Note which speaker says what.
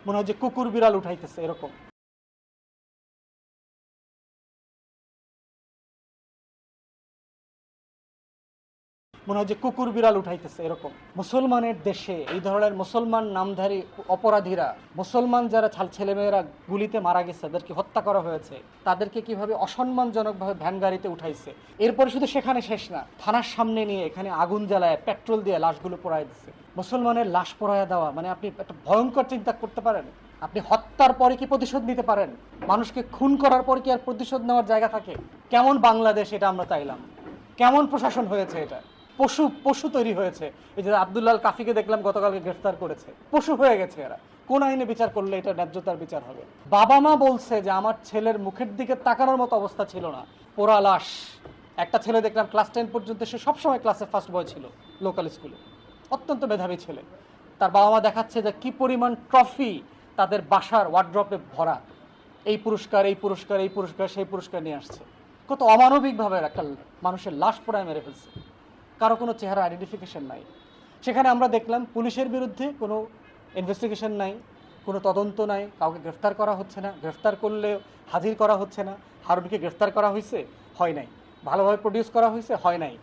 Speaker 1: মনে হয় যে কুকুর বিড়াল উঠাইতেছে এরকম। মনে হয় যে কুকুর বিড়াল উঠাইতেছে এরকম। মুসলমানের দেশে এই ধরনের মুসলমান নামধারী অপরাধীরা, মুসলমান যারা ছেলেমেয়েরা গুলিতে মারা গেছে, তাদেরকে হত্যা করা হয়েছে, তাদেরকে কিভাবে অসম্মানজনকভাবে ভ্যান গাড়িতে উঠাইছে। এরপরে শুধু সেখানে শেষ না, থানার সামনে নিয়ে এখানে আগুন জ্বালায় পেট্রোল দিয়ে লাশগুলো পোড়ায় দিচ্ছে। মুসলমানের লাশ পোড়ায় দেওয়া মানে আপনি একটা ভয়ঙ্কর চিন্তা করতে পারেন? আপনি হত্যার পরে কি প্রতিশোধ নিতে পারেন? মানুষকে খুন করার পর কি আর প্রতিশোধ নেওয়ার জায়গা থাকে? কেমন বাংলাদেশ এটা আমরা চাইলাম? কেমন প্রশাসন হয়েছে এটা? পশু পশু তৈরি হয়েছে। এই যে আব্দুল্লাহ কাফিকে দেখলাম গতকালকে গ্রেফতার করেছে, পশু হয়ে গেছে এরা। কোন আইনে বিচার করলে এটা ন্যায্যতার বিচার হবে? বাবা মা বলছে যে আমার ছেলের মুখের দিকে তাকানোর মতো অবস্থা ছিল না, পোড়া লাশ। একটা ছেলে দেখলাম ক্লাস 10 পর্যন্ত, সে সবসময় ক্লাসে ফার্স্ট বয় ছিল লোকাল স্কুলে, অত্যন্ত মেধাবী ছেলে। তার বাবা মা দেখাচ্ছে যে কি পরিমাণ ট্রফি তাদের বাসার ওয়ার্ড্রপে ভরা, এই পুরস্কার এই পুরস্কার এই পুরস্কার সেই পুরস্কার নিয়ে আসছে। কত অমানবিকভাবে একটা মানুষের লাশ পোড়ায় মেরে ফেলছে, কারো কোনো চেহারা আইডেন্টিফিকেশন নাই। সেখানে আমরা দেখলাম পুলিশের বিরুদ্ধে কোনো ইনভেস্টিগেশন নাই, কোনো তদন্ত নাই, কাউকে গ্রেফতার করা হচ্ছে না, গ্রেফতার করলে হাজির করা হচ্ছে না। হারুনকে গ্রেফতার করা হয়েছে, হয় নাই। ভালোভাবে প্রডিউস করা হয়েছে, হয় নাই।